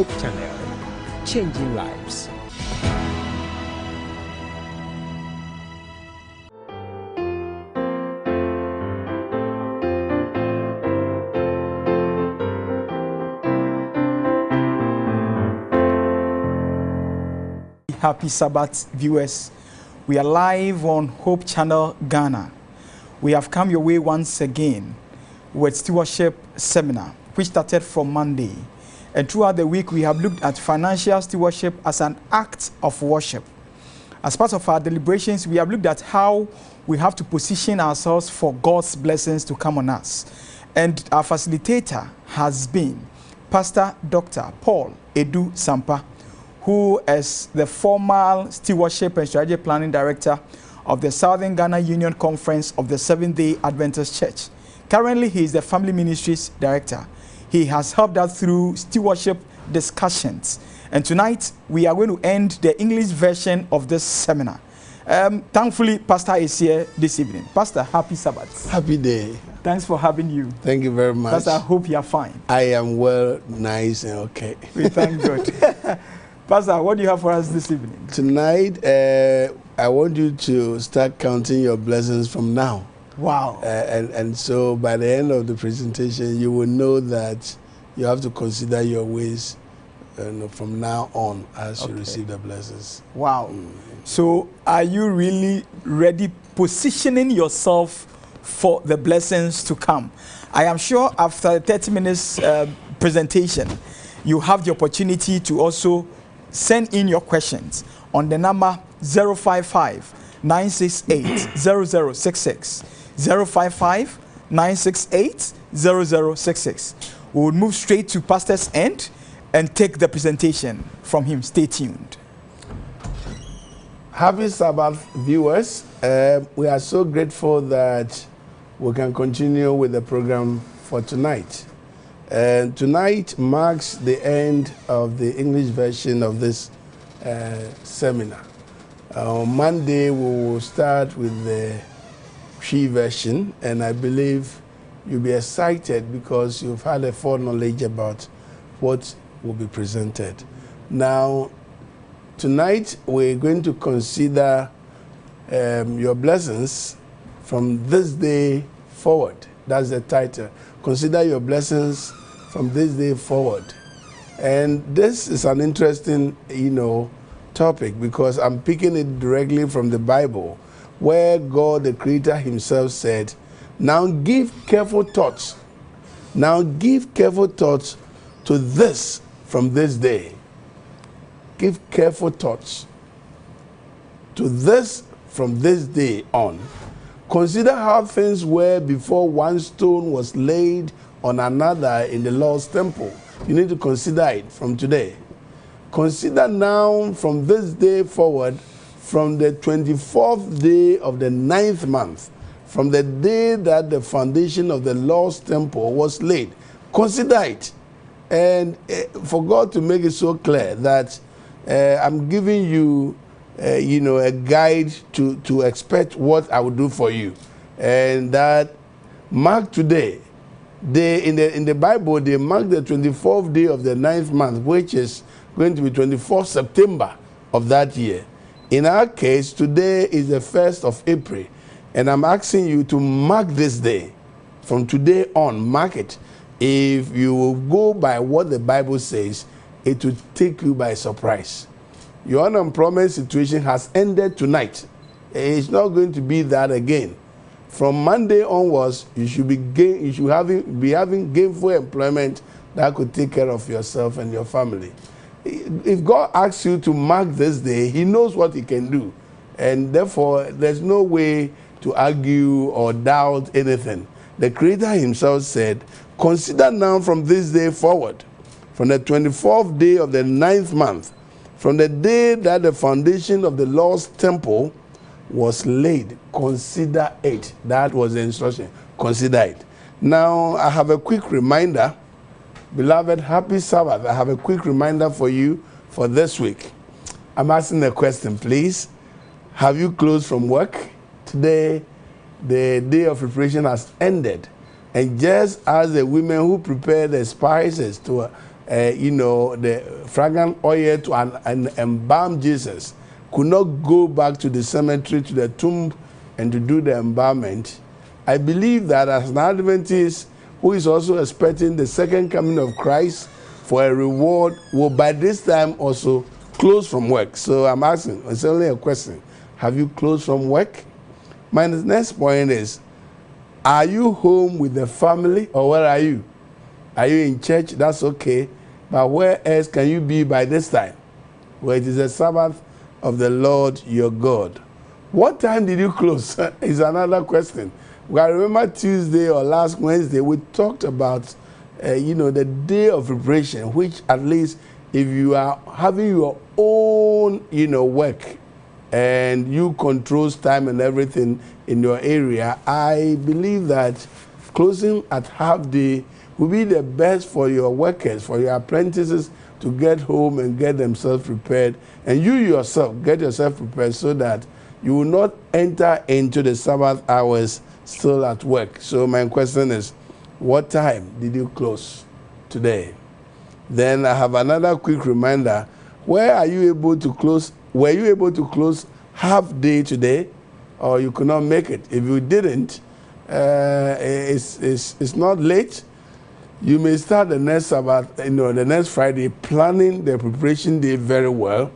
Hope Channel, changing lives. Happy Sabbath, viewers. We are live on Hope Channel Ghana. We have come your way once again with Stewardship Seminar, which started from Monday. And throughout the week, we have looked at financial stewardship as an act of worship. As part of our deliberations, we have looked at how we have to position ourselves for God's blessings to come on us. And our facilitator has been Pastor Dr. Paul Edu Sampa, who is the former Stewardship and Strategy Planning Director of the Southern Ghana Union Conference of the Seventh-day Adventist Church. Currently, he is the Family Ministries Director. He has helped us through stewardship discussions. And tonight, we are going to end the English version of this seminar. Thankfully, Pastor is here this evening. Pastor, happy Sabbath. Happy day. Thanks for having you. Thank you very much. Pastor, I hope you are fine. I am well, nice, and okay. We thank God. Pastor, what do you have for us this evening? Tonight, I want you to start counting your blessings from now. Wow. And so by the end of the presentation, you will know that you have to consider your ways from now on as you receive the blessings. Wow. So are you really ready, positioning yourself for the blessings to come? I am sure after 30 minutes presentation, you have the opportunity to also send in your questions on the number 055-968-0066. 055-968-0066. We will move straight to Pastor's end and take the presentation from him. Stay tuned. Happy Sabbath, viewers. We are so grateful that we can continue with the program for tonight. And tonight marks the end of the English version of this seminar. On Monday, we will start with the Cree version, and I believe you'll be excited because you've had a foreknowledge about what will be presented. Now, tonight, we're going to consider your blessings from this day forward. That's the title. Consider your blessings from this day forward. And this is an interesting, topic because I'm picking it directly from the Bible, where God, the Creator himself said, now give careful thoughts. Now give careful thoughts to this from this day. Give careful thoughts to this from this day on. Consider how things were before one stone was laid on another in the Lord's temple. You need to consider it from today. Consider now from this day forward, from the 24th day of the 9th month, from the day that the foundation of the Lord's temple was laid. Consider it. And for God to make it so clear that I'm giving you a guide to expect what I will do for you. And that mark today, in the Bible, they mark the 24th day of the 9th month, which is going to be 24th September of that year. In our case, today is the 1st of April. And I'm asking you to mark this day. From today on, mark it. If you will go by what the Bible says, it will take you by surprise. Your unemployment situation has ended tonight. It's not going to be that again. From Monday onwards, you should be having gainful employment that could take care of yourself and your family. If God asks you to mark this day, he knows what he can do. And therefore, there's no way to argue or doubt anything. The Creator himself said, consider now from this day forward, from the 24th day of the 9th month, from the day that the foundation of the Lord's temple was laid, consider it. That was the instruction. Consider it. Now, I have a quick reminder. Beloved, happy Sabbath. I have a quick reminder for you for this week. I'm asking a question, please. Have you closed from work? Today, the day of preparation has ended. And just as the women who prepare the spices to the fragrant oil to and embalm Jesus, could not go back to the cemetery, to the tomb, and to do the embalmment, I believe that as an Adventist who is also expecting the second coming of Christ for a reward, will by this time also close from work. So I'm asking, it's only a question, have you closed from work? My next point is, are you home with the family, or where are you? Are you in church? That's okay. But where else can you be by this time? Well, it is the Sabbath of the Lord your God. What time did you close? Is another question. Well, I remember Tuesday or last Wednesday, we talked about, the day of preparation, which at least if you are having your own, work, and you control time and everything in your area, I believe that closing at half day will be the best for your workers, for your apprentices to get home and get themselves prepared. And you yourself, get yourself prepared so that you will not enter into the Sabbath hours still at work. So my question is, what time did you close today? Then I have another quick reminder. Where are you able to close? Were you able to close half day today, or you could not make it? If you didn't, it's not late. You may start the next Sabbath, the next Friday, planning the preparation day very well.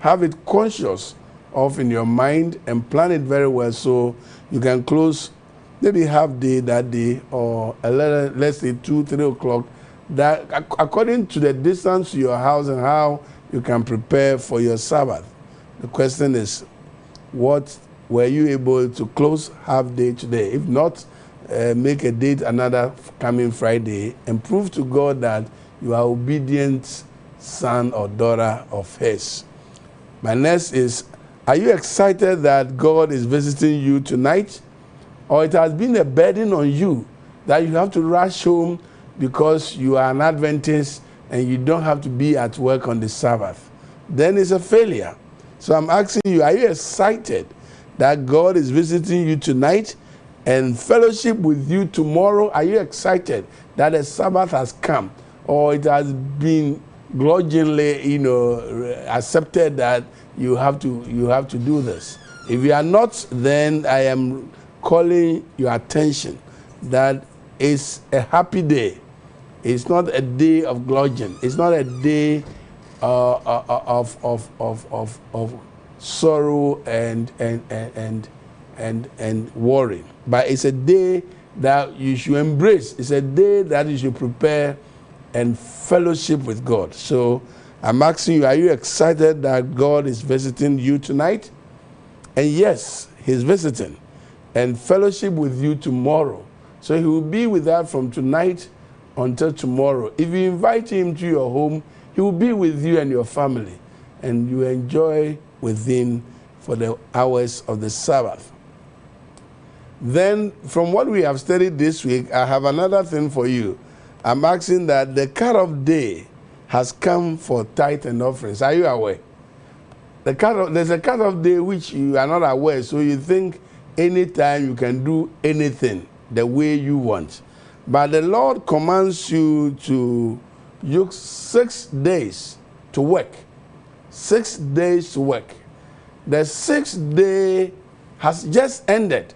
Have it conscious of in your mind and plan it very well so you can close maybe half day that day, or let's say 2, 3 o'clock. That according to the distance to your house and how you can prepare for your Sabbath. The question is, what were you able to close half day today? If not, make a date another coming Friday and prove to God that you are obedient son or daughter of his. My next is, are you excited that God is visiting you tonight? Or it has been a burden on you that you have to rush home because you are an Adventist and you don't have to be at work on the Sabbath? Then it's a failure. So I'm asking you, are you excited that God is visiting you tonight and fellowship with you tomorrow? Are you excited that the Sabbath has come, or it has been grudgingly, accepted that you have to do this? If you are not, then I am calling your attention that it's a happy day. It's not a day of grudging. It's not a day of sorrow and worry. But it's a day that you should embrace. It's a day that you should prepare and fellowship with God. So I'm asking you, are you excited that God is visiting you tonight? And yes, he's visiting and fellowship with you tomorrow. So he will be with us from tonight until tomorrow. If you invite him to your home, he will be with you and your family, and you enjoy with him for the hours of the Sabbath. Then, from what we have studied this week, I have another thing for you. I'm asking that the cut-off day has come for tithe and offerings. Are you aware? There's a cut-off day which you are not aware, so you think anytime you can do anything the way you want. But the Lord commands you to use 6 days to work. 6 days to work. The 6th day has just ended,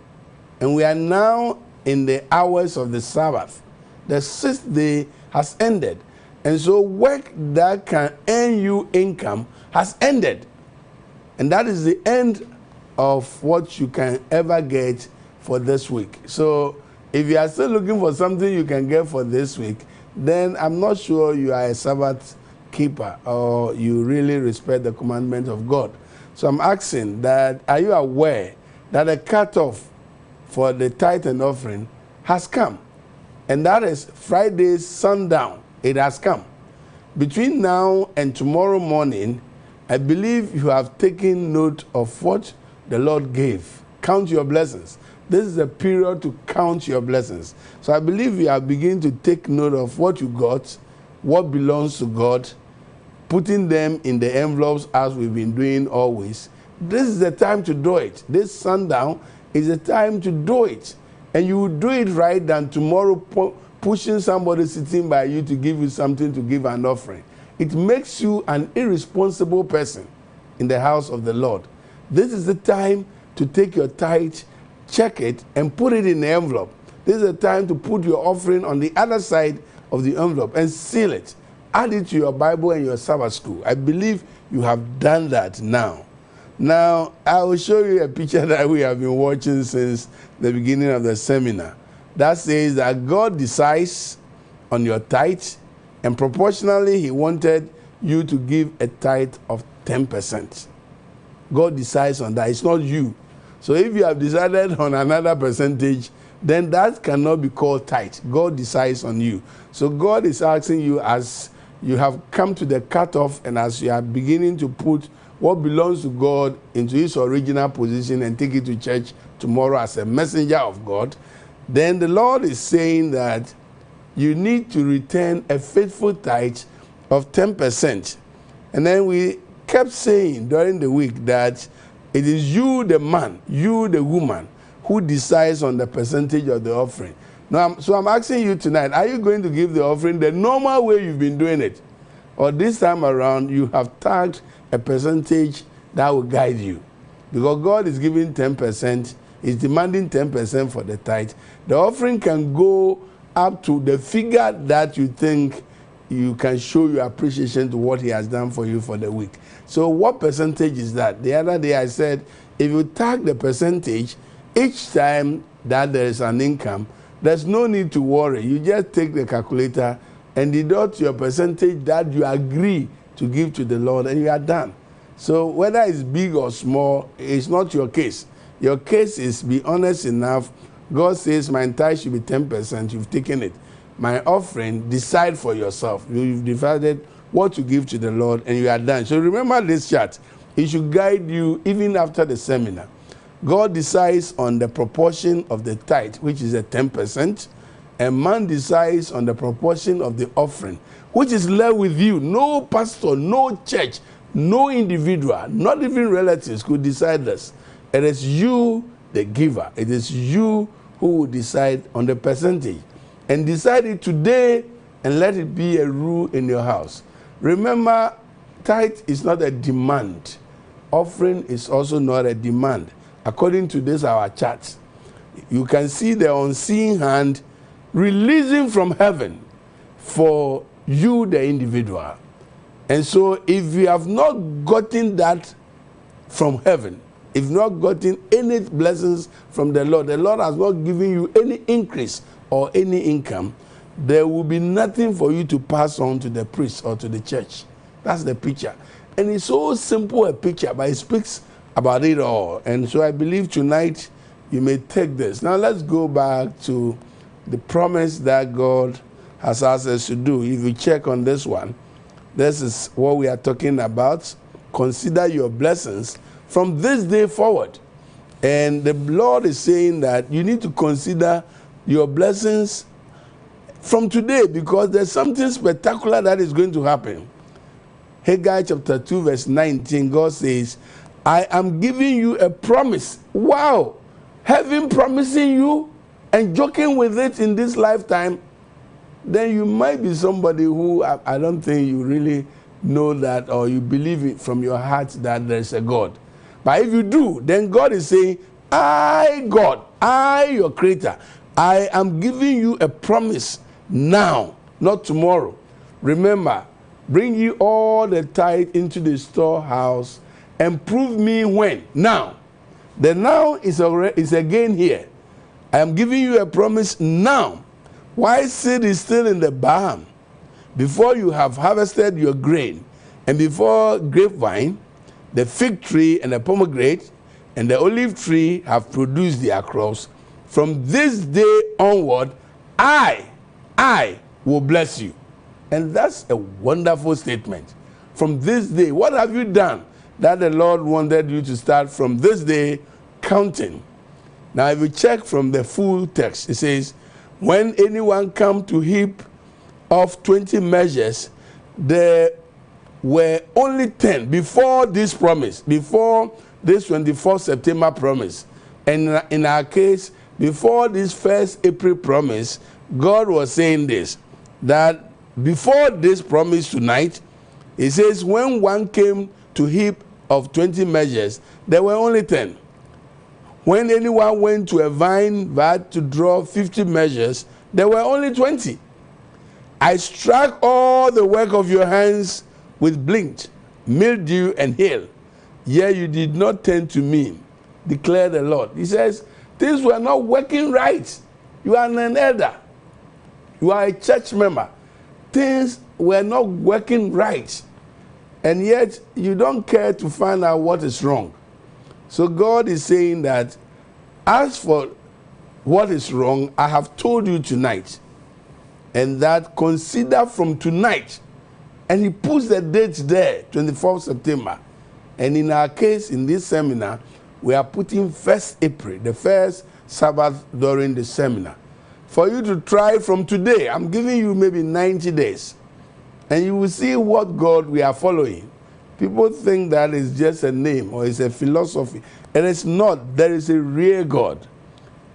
and we are now in the hours of the Sabbath. The 6th day has ended, and so work that can earn you income has ended. And that is the end of what you can ever get for this week. So if you are still looking for something you can get for this week, then I'm not sure you are a Sabbath keeper or you really respect the commandment of God. So I'm asking that, are you aware that the cutoff for the tithe and offering has come? And that is Friday sundown. It has come. Between now and tomorrow morning, I believe you have taken note of what the Lord gave. Count your blessings. This is a period to count your blessings. So I believe you are beginning to take note of what you got, what belongs to God, putting them in the envelopes as we've been doing always. This is the time to do it. This sundown is the time to do it. And you will do it right, and tomorrow pushing somebody sitting by you to give you something to give an offering. It makes you an irresponsible person in the house of the Lord. This is the time to take your tithe, check it, and put it in the envelope. This is the time to put your offering on the other side of the envelope and seal it. Add it to your Bible and your Sabbath school. I believe you have done that now. Now, I will show you a picture that we have been watching since the beginning of the seminar. That says that God decides on your tithe, and proportionally, He wanted you to give a tithe of 10%. God decides on that. It's not you. So if you have decided on another percentage, then that cannot be called tithe. God decides on you. So God is asking you, as you have come to the cutoff and as you are beginning to put what belongs to God into its original position and take it to church tomorrow as a messenger of God, then the Lord is saying that you need to return a faithful tithe of 10%. And then we kept saying during the week that it is you, the man, you, the woman, who decides on the percentage of the offering. Now, so I'm asking you tonight, are you going to give the offering the normal way you've been doing it? Or this time around, you have tagged a percentage that will guide you? Because God is giving 10%, He's demanding 10% for the tithe. The offering can go up to the figure that you think you can show your appreciation to what He has done for you for the week. So what percentage is that? The other day I said, if you tag the percentage, each time that there is an income, there's no need to worry. You just take the calculator and deduct your percentage that you agree to give to the Lord, and you are done. So whether it's big or small, it's not your case. Your case is be honest enough. God says my tithe should be 10%. You've taken it. My offering, decide for yourself. You've decided what to give to the Lord, and you are done. So remember this chart. It should guide you even after the seminar. God decides on the proportion of the tithe, which is a 10%, and man decides on the proportion of the offering, which is left with you. No pastor, no church, no individual, not even relatives could decide this. It is you, the giver. It is you who will decide on the percentage. And decide it today and let it be a rule in your house. Remember, tithe is not a demand. Offering is also not a demand. According to this, our chart, you can see the unseen hand releasing from heaven for you, the individual. And so if you have not gotten that from heaven, if not gotten any blessings from the Lord has not given you any increase or any income, there will be nothing for you to pass on to the priest or to the church. That's the picture. And it's so simple a picture, but it speaks about it all. And so I believe tonight you may take this. Now let's go back to the promise that God has asked us to do. If you check on this one, this is what we are talking about. Consider your blessings from this day forward. And the Lord is saying that you need to consider your blessings from today, because there's something spectacular that is going to happen. Haggai chapter 2 verse 19, God says, I am giving you a promise. Wow! Heaven promising you and joking with it in this lifetime, then you might be somebody who I don't think you really know that, or you believe it from your heart that there's a God. But if you do, then God is saying, I, God, I, your creator, I am giving you a promise now, not tomorrow. Remember, bring ye all the tithe into the storehouse and prove me when. Now. The now is again here. I am giving you a promise now. While seed is still in the barn, before you have harvested your grain, and before grapevine, the fig tree and the pomegranate and the olive tree have produced their crops, from this day onward, I will bless you. And that's a wonderful statement. From this day, what have you done that the Lord wanted you to start from this day counting? Now, if you check from the full text, it says, when anyone come to heap of 20 measures, there were only 10 before this promise, before this 24th September promise. And in our case, before this 1st April promise, God was saying this, that before this promise tonight, he says, when one came to heap of 20 measures, there were only 10. When anyone went to a vine vat to draw 50 measures, there were only 20. I struck all the work of your hands with blint, mildew, and hail. Yet you did not turn to me, declare the Lord. He says, things were not working right. You are an elder. You are a church member. Things were not working right. And yet you don't care to find out what is wrong. So God is saying that, as for what is wrong, I have told you tonight. And that consider from tonight. And he puts the date there, 24th September. And in our case, in this seminar, we are putting 1st April, the first Sabbath during the seminar. For you to try from today, I'm giving you maybe 90 days. And you will see what God we are following. People think that is just a name or it's a philosophy. And it's not. There is a real God.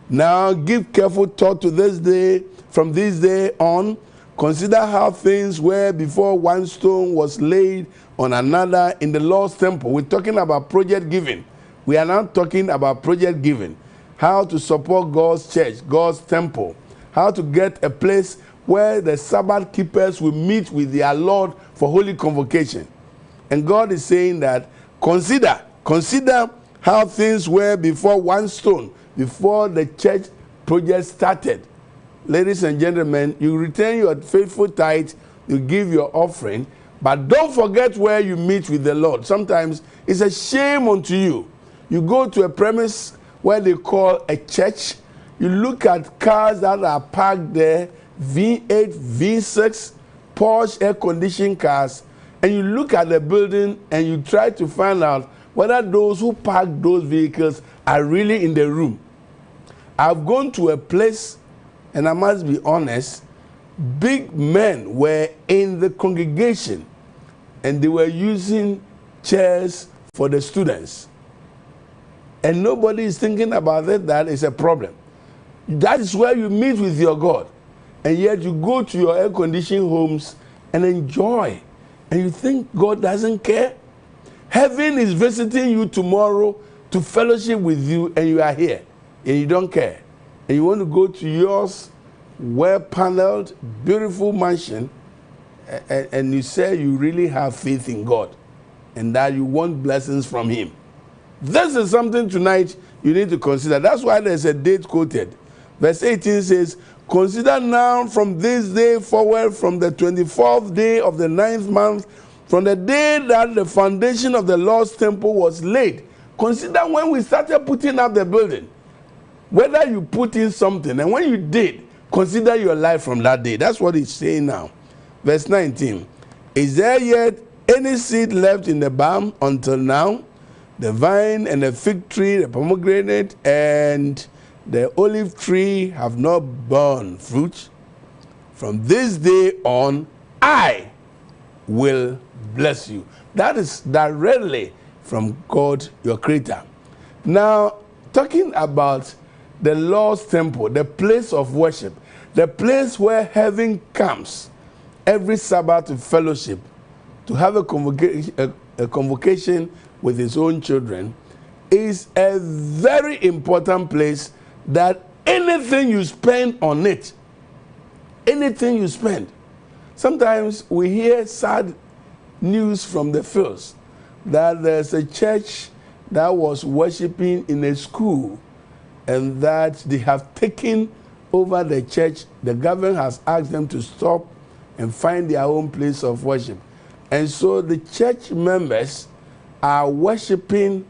Now give careful thought to this day. From this day on, consider how things were before one stone was laid on another in the Lord's temple. We're talking about project giving. We are now talking about project giving. How to support God's church, God's temple. How to get a place where the Sabbath keepers will meet with their Lord for holy convocation. And God is saying that consider how things were before one stone, before the church project started. Ladies and gentlemen, you return your faithful tithe, you give your offering, but don't forget where you meet with the Lord. Sometimes it's a shame unto you. You go to a premise where they call a church, you look at cars that are parked there, V8, V6, Porsche air-conditioned cars, and you look at the building and you try to find out whether those who park those vehicles are really in the room. I've gone to a place, and I must be honest, big men were in the congregation and they were using chairs for the students. And nobody is thinking about it, that is a problem. That is where you meet with your God. And yet you go to your air-conditioned homes and enjoy. And you think God doesn't care? Heaven is visiting you tomorrow to fellowship with you, and you are here. And you don't care. And you want to go to yours, well-paneled, beautiful mansion, and you say you really have faith in God and that you want blessings from Him. This is something tonight you need to consider. That's why there's a date quoted. Verse 18 says, consider now from this day forward, from the 24th day of the 9th month, from the day that the foundation of the Lord's temple was laid. Consider when we started putting up the building. Whether you put in something, and when you did, consider your life from that day. That's what he's saying now. Verse 19. Is there yet any seed left in the barn until now? The vine and the fig tree, the pomegranate, and the olive tree have not borne fruit. From this day on, I will bless you. That is directly from God, your creator. Now, talking about the Lord's temple, the place of worship, the place where heaven comes every Sabbath to fellowship, to have a convocation with his own children, is a very important place that anything you spend on it, anything you spend. Sometimes we hear sad news from the fields that there's a church that was worshiping in a school and that they have taken over the church. The government has asked them to stop and find their own place of worship. And so the church members are worshiping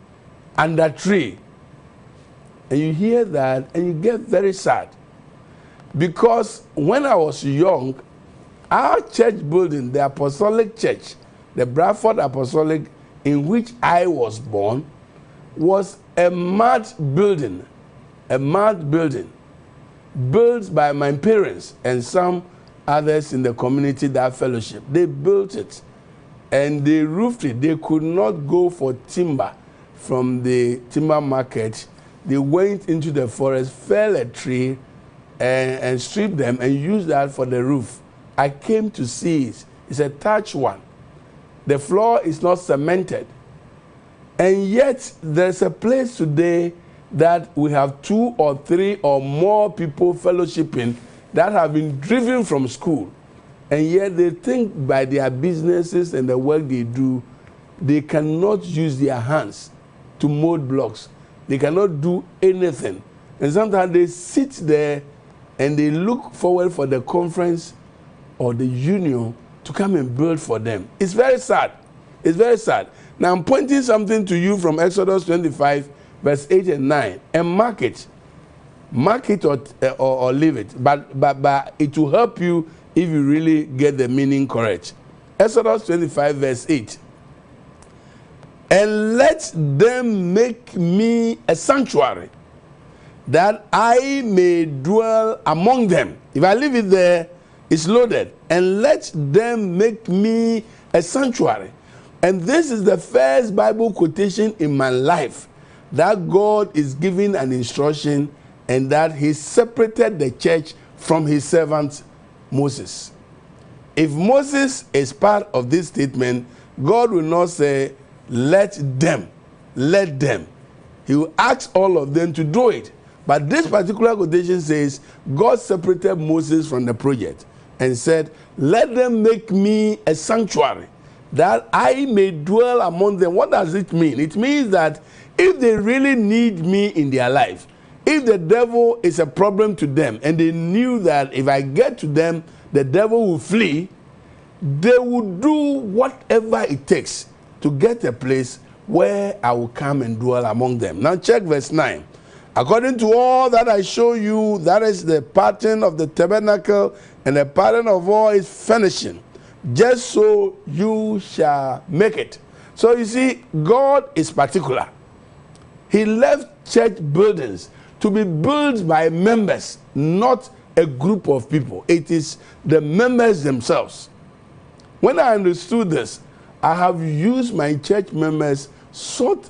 under a tree. And you hear that and you get very sad. Because when I was young, our church building, the Apostolic Church, the Bradford Apostolic, in which I was born, was a mud building, built by my parents and some others in the community that fellowship. They built it and they roofed it. They could not go for timber from the timber market. They went into the forest, fell a tree, and strip them and use that for the roof. I came to see it. It's a thatch one. The floor is not cemented. And yet, there's a place today that we have 2 or 3 or more people fellowshipping that have been driven from school. And yet they think by their businesses and the work they do, they cannot use their hands to mold blocks. They cannot do anything. And sometimes they sit there and they look forward for the conference or the union to come and build for them. It's very sad. It's very sad. Now I'm pointing something to you from Exodus 25, verse 8 and 9. And mark it. Mark it or leave it. But it will help you if you really get the meaning correct. Exodus 25, verse 8. And let them make me a sanctuary, that I may dwell among them. If I leave it there, it's loaded. And let them make me a sanctuary. And this is the first Bible quotation in my life that God is giving an instruction and that he separated the church from his servant Moses. If Moses is part of this statement, God will not say, let them. He will ask all of them to do it. But this particular quotation says, God separated Moses from the project and said, let them make me a sanctuary, that I may dwell among them. What does it mean? It means that if they really need me in their life, if the devil is a problem to them, and they knew that if I get to them, the devil will flee, they will do whatever it takes to get a place where I will come and dwell among them. Now check verse 9. According to all that I show you, that is the pattern of the tabernacle and the pattern of all its furnishing. Just so you shall make it. So you see, God is particular. He left church buildings to be built by members, not a group of people. It is the members themselves. When I understood this, I have used my church members, sought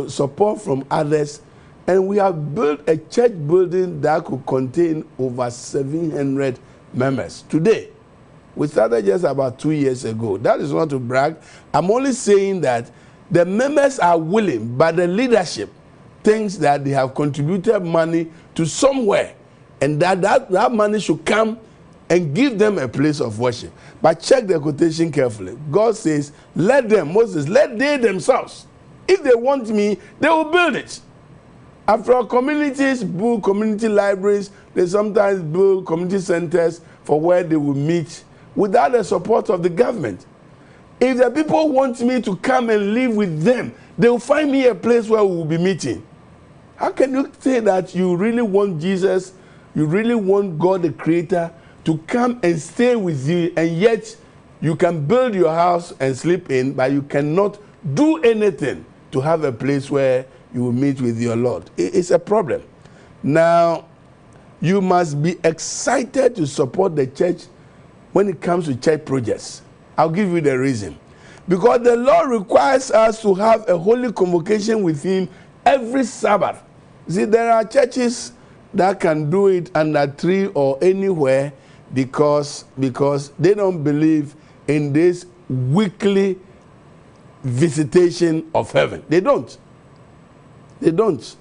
support from others, and we have built a church building that could contain over 700 members. Today, we started just about 2 years ago. That is not to brag. I'm only saying that the members are willing, but the leadership thinks that they have contributed money to somewhere, and that money should come and give them a place of worship. But check the quotation carefully. God says, let them, Moses, let they themselves. If they want me, they will build it. After all, communities build community libraries. They sometimes build community centers for where they will meet without the support of the government. If the people want me to come and live with them, they will find me a place where we will be meeting. How can you say that you really want Jesus, you really want God the Creator to come and stay with you, and yet you can build your house and sleep in, but you cannot do anything to have a place where you will meet with your Lord? It's a problem. Now, you must be excited to support the church when it comes to church projects. I'll give you the reason. Because the Lord requires us to have a holy convocation with him every Sabbath. See, there are churches that can do it under a tree or anywhere because they don't believe in this weekly visitation of heaven. They don't. They don't.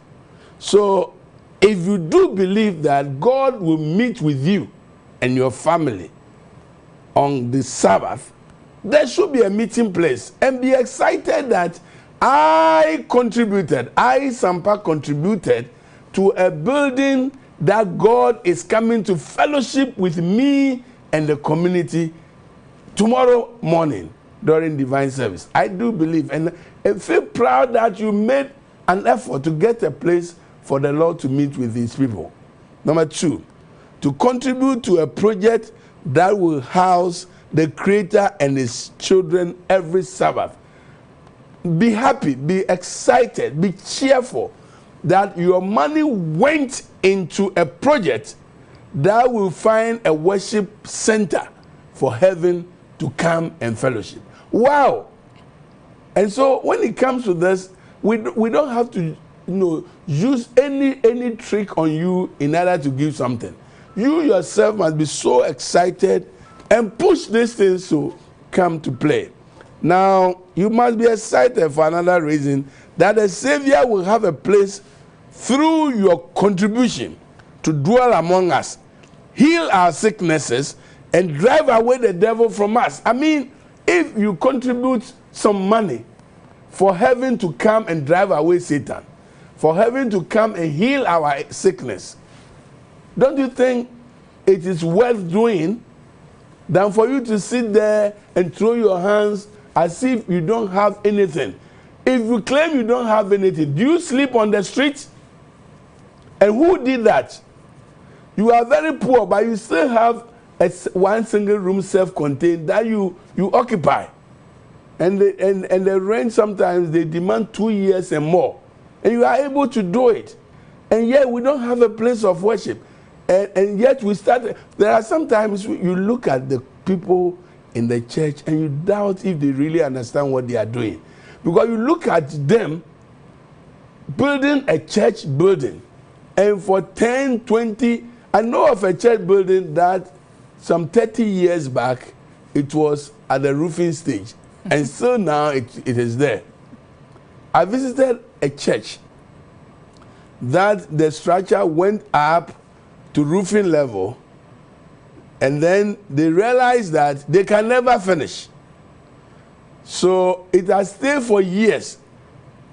So, if you do believe that God will meet with you and your family on the Sabbath, there should be a meeting place, and be excited that I Sampa contributed to a building that God is coming to fellowship with me and the community tomorrow morning during divine service. I do believe and feel proud that you made an effort to get a place for the Lord to meet with his people. Number 2, to contribute to a project that will house the Creator and his children every Sabbath. Be happy, be excited, be cheerful that your money went into a project that will find a worship center for heaven to come and fellowship. Wow! And so when it comes to this, we don't have to use any trick on you in order to give something. you yourself must be so excited and push these things to come to play. Now, you must be excited for another reason, that the Savior will have a place through your contribution to dwell among us, heal our sicknesses, and drive away the devil from us. I mean, if you contribute some money for heaven to come and drive away Satan, for heaven to come and heal our sickness, don't you think it is worth doing than for you to sit there and throw your hands as if you don't have anything? If you claim you don't have anything, do you sleep on the street? And who did that? You are very poor, but you still have one single room self-contained that you occupy. And the rent sometimes they demand 2 years and more. And you are able to do it. And yet we don't have a place of worship. And yet we start. There are sometimes you look at the people in the church and you doubt if they really understand what they are doing. Because you look at them building a church building. And for 10, 20, I know of a church building that some 30 years back, it was at the roofing stage. And so now it is there. I visited a church that the structure went up to roofing level, and then they realized that they can never finish. So it has stayed for years.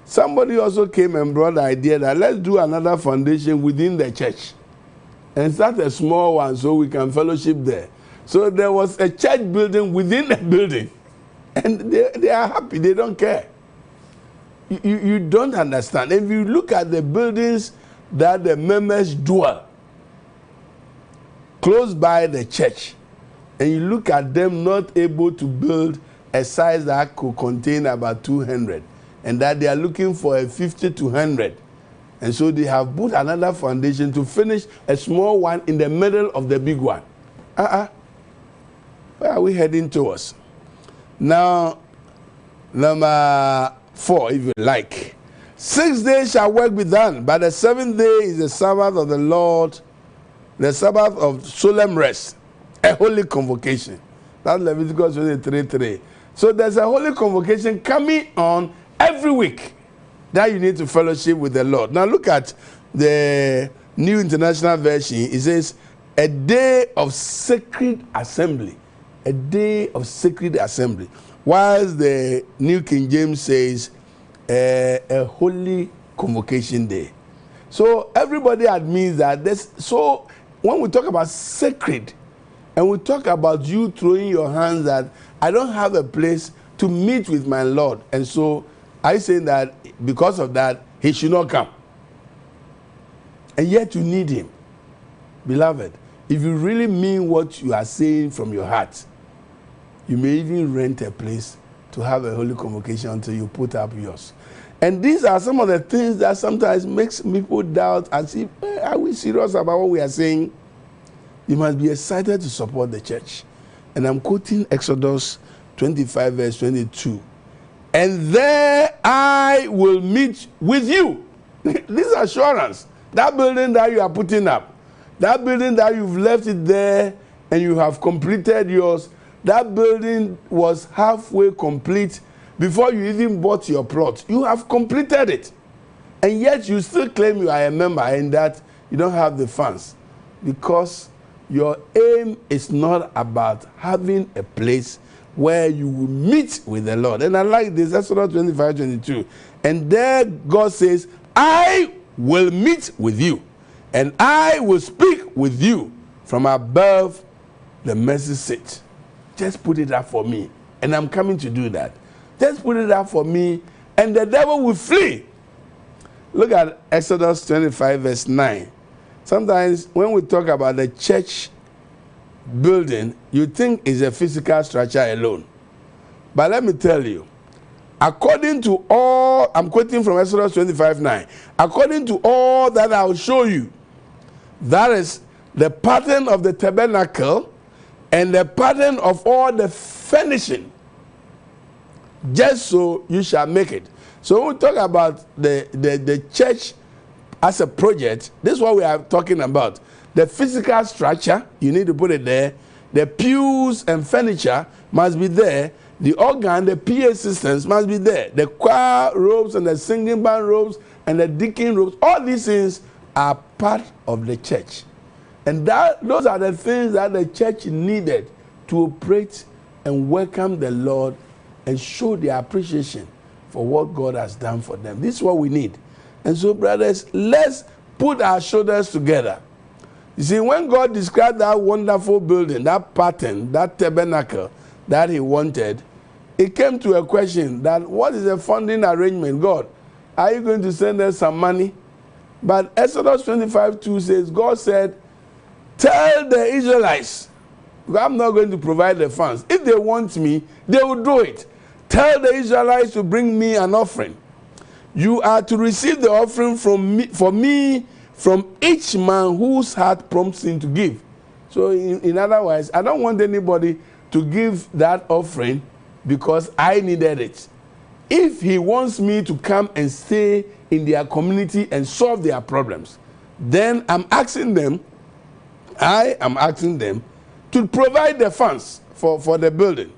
Somebody also came and brought the idea that let's do another foundation within the church and start a small one so we can fellowship there. So there was a church building within the building, and they are happy, they don't care. You don't understand. If you look at the buildings that the members dwell close by the church, and you look at them not able to build a size that could contain about 200, and that they are looking for a 50 to 100. And so they have put another foundation to finish a small one in the middle of the big one. Where are we heading towards? Now, number 4, if you like. 6 days shall work be done, but the 7th day is the Sabbath of the Lord, the Sabbath of solemn rest, a holy convocation. That's Leviticus 23:3. So there's a holy convocation coming on every week that you need to fellowship with the Lord. Now look at the New International Version. It says, a day of sacred assembly. A day of sacred assembly. Whilst the New King James says, a holy convocation day. So everybody admits that this. So when we talk about sacred, and we talk about you throwing your hands that I don't have a place to meet with my Lord, and so I say that because of that he should not come, and yet you need him. Beloved, if you really mean what you are saying from your heart, you may even rent a place to have a holy convocation until you put up yours. And these are some of the things that sometimes makes people doubt and say, are we serious about what we are saying? You must be excited to support the church. And I'm quoting Exodus 25 verse 22. And there I will meet with you. This assurance. That building that you are putting up, that building that you've left it there and you have completed yours, that building was halfway complete before you even bought your plot. You have completed it. And yet you still claim you are a member and that you don't have the funds. Because your aim is not about having a place where you will meet with the Lord. And I like this, Exodus 25:22. And there God says, I will meet with you, and I will speak with you from above the mercy seat. Just put it up for me, and I'm coming to do that. Just put it up for me, and the devil will flee. Look at Exodus 25 verse 9. Sometimes when we talk about the church building, you think it's a physical structure alone. But let me tell you, according to all, I'm quoting from Exodus 25:9, according to all that I'll show you, that is the pattern of the tabernacle and the pattern of all the furnishing, just so you shall make it. So when we talk about the church as a project, this is what we are talking about. The physical structure, you need to put it there. The pews and furniture must be there. The organ, the PA systems must be there. The choir robes and the singing band robes and the deacon robes, all these things are part of the church. And those are the things that the church needed to operate and welcome the Lord and show their appreciation for what God has done for them. This is what we need. And so, brothers, let's put our shoulders together. You see, when God described that wonderful building, that pattern, that tabernacle that he wanted, it came to a question that what is the funding arrangement? God, are you going to send us some money? But Exodus 25:2 says, God said, tell the Israelites, I'm not going to provide the funds. If they want me, they will do it. Tell the Israelites to bring me an offering. You are to receive the offering from me, from each man whose heart prompts him to give. So in other words, I don't want anybody to give that offering because I needed it. If he wants me to come and stay in their community and solve their problems, then I am asking them to provide the funds for the building.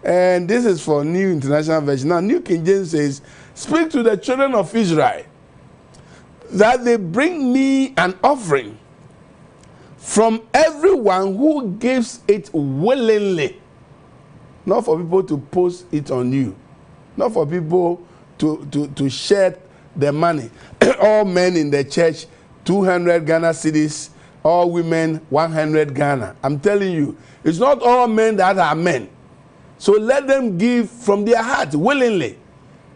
And this is for New International Version. Now, New King James says, speak to the children of Israel that they bring me an offering from everyone who gives it willingly. Not for people to post it on you. Not for people to share the money. All men in the church, 200 Ghana cedis. All women, 100 Ghana. I'm telling you, it's not all men that are men. So let them give from their heart, willingly.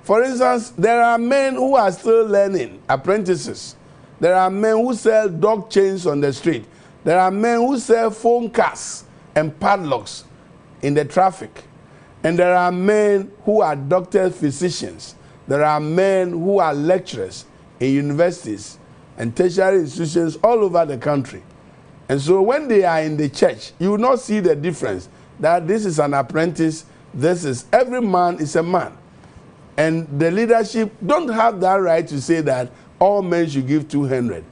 For instance, there are men who are still learning, apprentices. There are men who sell dog chains on the street. There are men who sell phone casts and padlocks in the traffic. And there are men who are doctors, physicians. There are men who are lecturers in universities and tertiary institutions all over the country. And so when they are in the church, you will not see the difference that this is an apprentice, every man is a man. And the leadership don't have that right to say that all men should give 200.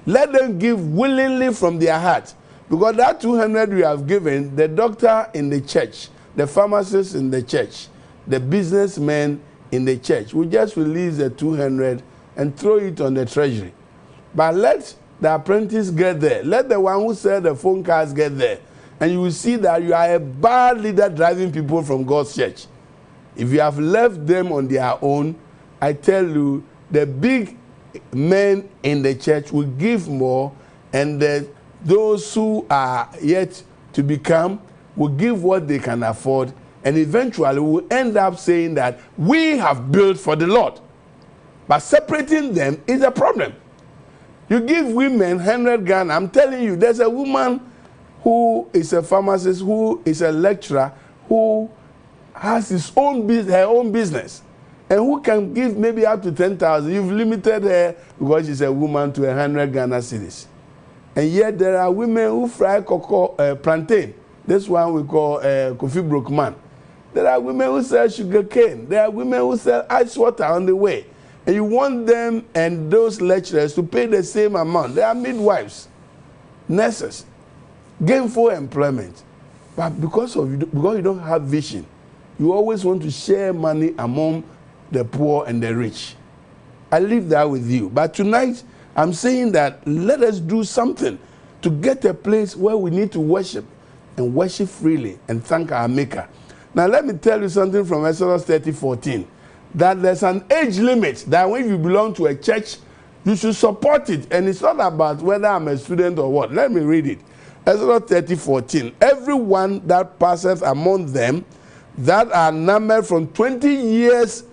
Let them give willingly from their heart. Because that 200 we have given, the doctor in the church, the pharmacist in the church, the businessmen in the church will just release the 200 and throw it on the treasury. But let the apprentice get there. Let the one who sells the phone cards get there. And you will see that you are a bad leader driving people from God's church. If you have left them on their own, I tell you, the big men in the church will give more, and those who are yet to become will give what they can afford, and eventually we will end up saying that we have built for the Lord. But separating them is a problem. You give women 100 Ghana. I'm telling you, there's a woman who is a pharmacist, who is a lecturer, who has her own business, and who can give maybe up to 10,000. You've limited her because she's a woman to 100 Ghana cedis. And yet there are women who fry plantain. This one we call Kofi Brookman. There are women who sell sugar cane. There are women who sell ice water on the way. And you want them and those lecturers to pay the same amount. They are midwives, nurses, gainful employment. But because you don't have vision, you always want to share money among the poor and the rich. I leave that with you. But tonight, I'm saying that let us do something to get a place where we need to worship and worship freely and thank our Maker. Now, let me tell you something from Exodus 30:14. That there's an age limit that when you belong to a church, you should support it. And it's not about whether I'm a student or what. Let me read it. Exodus 30:14. Everyone that passeth among them that are numbered from 20 years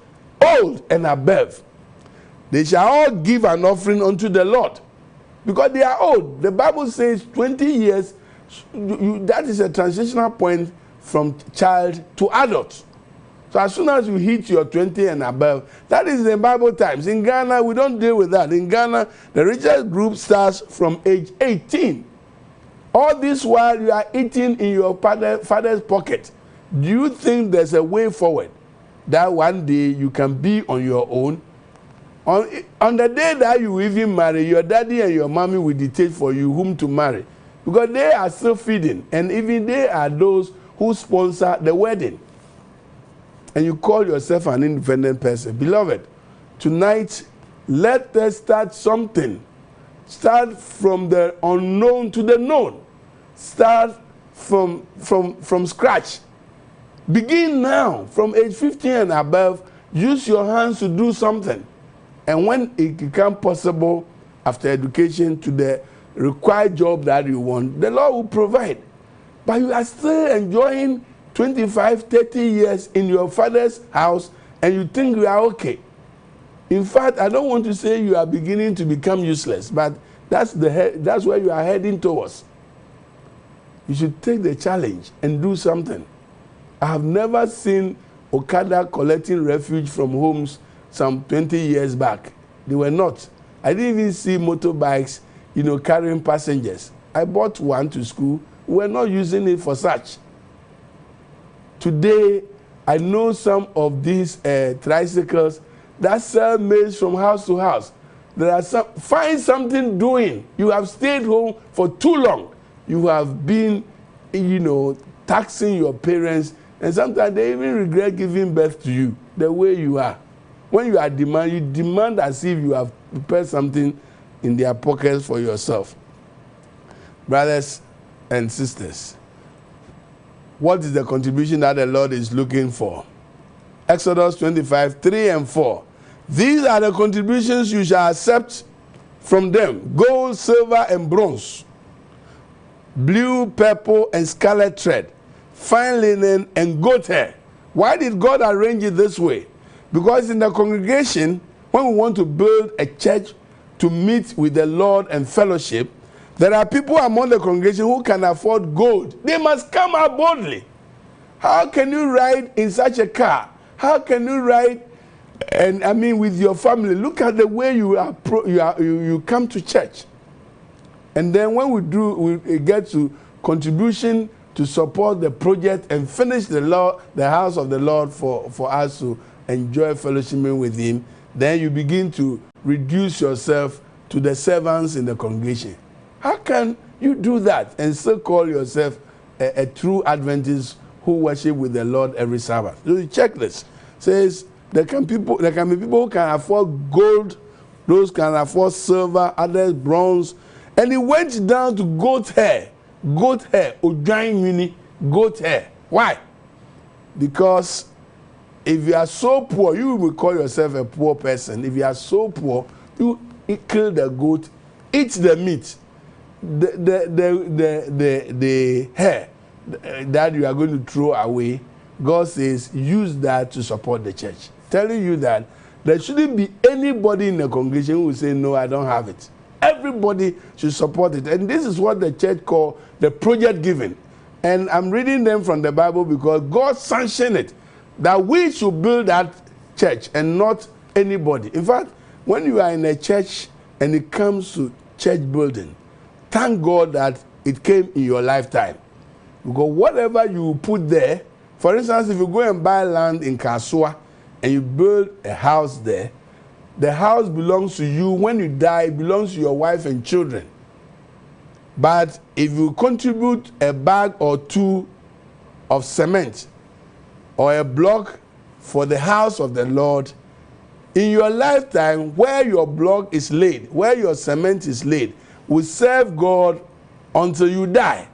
old and above, they shall all give an offering unto the Lord. Because they are old. The Bible says 20 years, that is a transitional point from child to adult. So as soon as you hit your 20 and above, that is in Bible times. In Ghana, we don't deal with that. In Ghana, the richest group starts from age 18. All this while you are eating in your father's pocket. Do you think there's a way forward that one day you can be on your own? On the day that you even marry, your daddy and your mommy will dictate for you whom to marry. Because they are still feeding. And even they are those who sponsor the wedding. And you call yourself an independent person. Beloved, tonight, let us start something. Start from the unknown to the known. Start from scratch. Begin now. From age 15 and above, use your hands to do something. And when it becomes possible after education to the required job that you want, the Lord will provide. But you are still enjoying 25, 30 years in your father's house and you think you are okay. In fact, I don't want to say you are beginning to become useless, but that's where you are heading towards. You should take the challenge and do something. I have never seen Okada collecting refuge from homes some 20 years back. They were not. I didn't even see motorbikes, carrying passengers. I bought one to school. We were not using it for such. Today, I know some of these tricycles that sell maize from house to house. There are find something doing. You have stayed home for too long. You have been, taxing your parents, and sometimes they even regret giving birth to you the way you are. When you are you demand as if you have prepared something in their pockets for yourself. Brothers and sisters, what is the contribution that the Lord is looking for? Exodus 25, 3 and 4. These are the contributions you shall accept from them: gold, silver, and bronze, blue, purple, and scarlet thread, fine linen, and goat hair. Why did God arrange it this way? Because in the congregation, when we want to build a church to meet with the Lord and fellowship, there are people among the congregation who can afford gold. They must come out boldly. How can you ride in such a car? How can you ride, with your family? Look at the way you come to church. And then when we get to contribution to support the project and finish the house of the Lord for us to enjoy fellowshipping with Him, then you begin to reduce yourself to the servants in the congregation. How can you do that and still call yourself a true Adventist who worship with the Lord every Sabbath? So you check this. It says there can be people who can afford gold, those can afford silver, others bronze. And he went down to goat hair, goat hair. Why? Because if you are so poor, you will call yourself a poor person. If you are so poor, you kill the goat, eat the meat, the hair that you are going to throw away. God says use that to support the church. Telling you that there shouldn't be anybody in the congregation who will say, no, I don't have it. Everybody should support it. And this is what the church call the project giving. And I'm reading them from the Bible because God sanctioned it, that we should build that church and not anybody. In fact, when you are in a church and it comes to church building, thank God that it came in your lifetime. Because whatever you put there, for instance, if you go and buy land in Kasua and you build a house there, the house belongs to you. When you die, it belongs to your wife and children. But if you contribute a bag or two of cement or a block for the house of the Lord, in your lifetime, where your block is laid, where your cement is laid, will serve God until you die.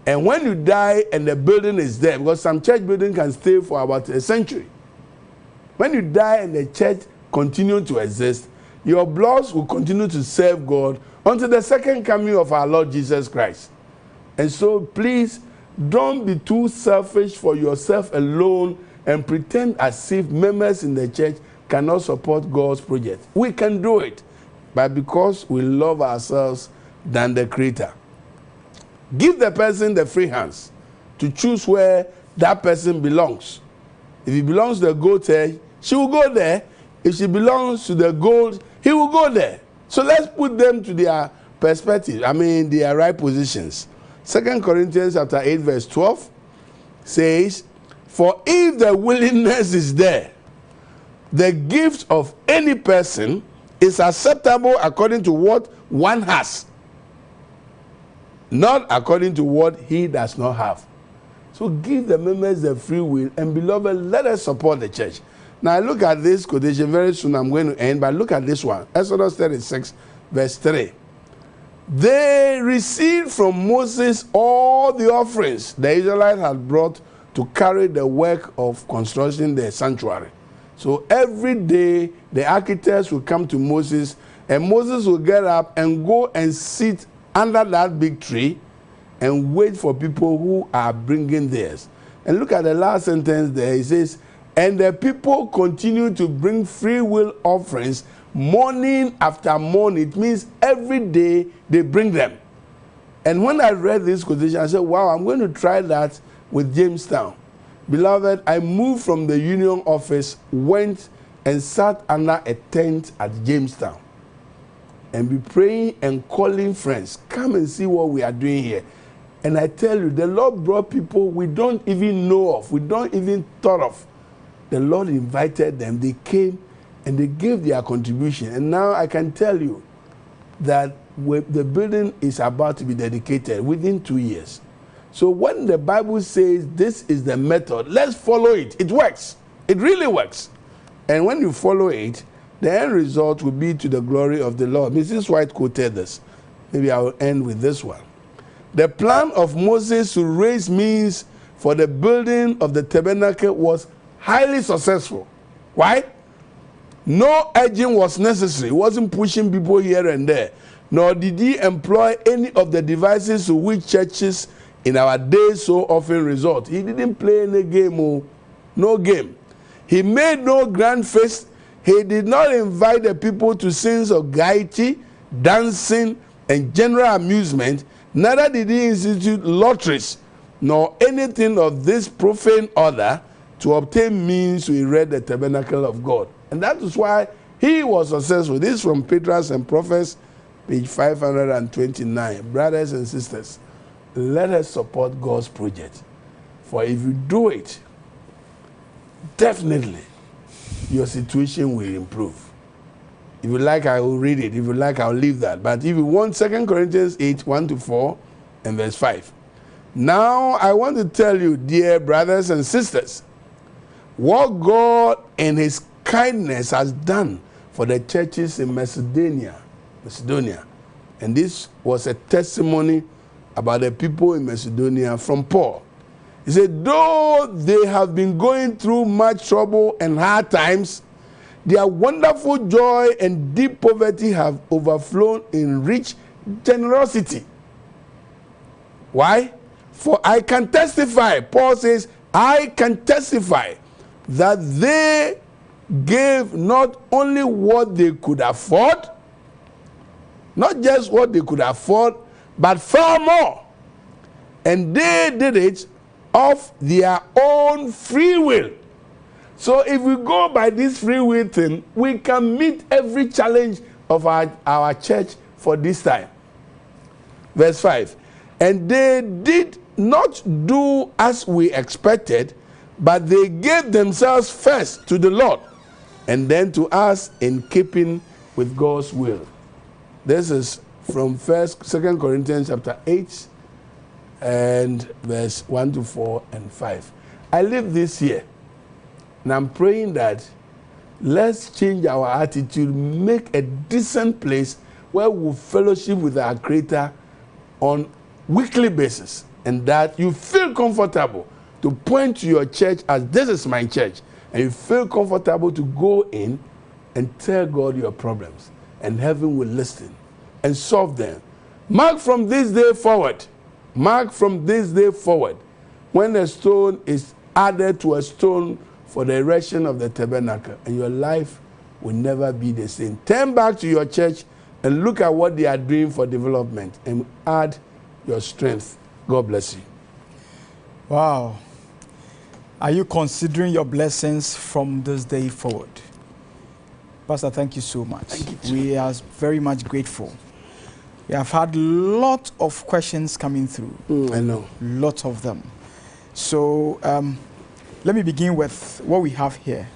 And when you die and the building is there, because some church building can stay for about a century. When you die and the church continue to exist, your blocks will continue to serve God until the second coming of our Lord Jesus Christ. And so please don't be too selfish for yourself alone and pretend as if members in the church cannot support God's project. We can do it, but because we love ourselves than the Creator. Give the person the free hands to choose where that person belongs. If he belongs to the goat hair, she will go there. If she belongs to the gold, he will go there. So let's put them to their perspective, their right positions. 2 Corinthians chapter 8 verse 12 says, for if the willingness is there, the gift of any person is acceptable according to what one has, not according to what he does not have. So give the members the free will, and beloved, let us support the church. Now look at this quotation. Very soon I'm going to end, but look at this one. Exodus 36, verse 3. They received from Moses all the offerings the Israelites had brought to carry the work of constructing the sanctuary. So every day the architects will come to Moses, and Moses will get up and go and sit under that big tree and wait for people who are bringing theirs. And look at the last sentence there. It says, and the people continue to bring free will offerings morning after morning. It means every day they bring them. And when I read this quotation, I said, wow, I'm going to try that with Jamestown. Beloved, I moved from the union office, went and sat under a tent at Jamestown, and be praying and calling friends, come and see what we are doing here. And I tell you, the Lord brought people we don't even know of, we don't even thought of. The Lord invited them, they came, and they gave their contribution. And now I can tell you that the building is about to be dedicated within 2 years. So when the Bible says this is the method, let's follow it. It works. It really works. And when you follow it, the end result will be to the glory of the Lord. Mrs. White quoted this. Maybe I will end with this one. The plan of Moses to raise means for the building of the tabernacle was highly successful. Why? No urging was necessary. He wasn't pushing people here and there. Nor did he employ any of the devices to which churches in our days so often resort. He didn't play any game, no game. He made no grand feast. He did not invite the people to scenes of gaiety, dancing, and general amusement. Neither did he institute lotteries, nor anything of this profane order to obtain means to erect the tabernacle of God. And that is why he was successful. This is from Patriarchs and Prophets, page 529. Brothers and sisters, let us support God's project. For if you do it, definitely your situation will improve. If you like, I will read it. If you like, I'll leave that. But if you want 2 Corinthians 8, 1-4 and verse 5. Now I want to tell you, dear brothers and sisters, what God in his kindness has done for the churches in Macedonia. And this was a testimony about the people in Macedonia from Paul. He said, though they have been going through much trouble and hard times, their wonderful joy and deep poverty have overflown in rich generosity. Why? For I can testify, Paul says, I can testify that they gave not only what they could afford, not just what they could afford, but far more. And they did it of their own free will. So if we go by this free will thing, we can meet every challenge of our church for this time. Verse 5. And they did not do as we expected, but they gave themselves first to the Lord, and then to us in keeping with God's will. This is from 2 Corinthians chapter 8 and verse 1-4 and 5. I leave this here, and I'm praying that let's change our attitude, make a decent place where we fellowship with our Creator on weekly basis, and that you feel comfortable to point to your church as this is my church, and you feel comfortable to go in and tell God your problems, and heaven will listen and solve them. Mark from this day forward, when a stone is added to a stone for the erection of the tabernacle, and your life will never be the same. Turn back to your church and look at what they are doing for development, and add your strength. God bless you. Wow. Are you considering your blessings from this day forward? Pastor, thank you so much. Thank you. We are very much grateful. We have had a lot of questions coming through. I know. Lots of them. So let me begin with what we have here.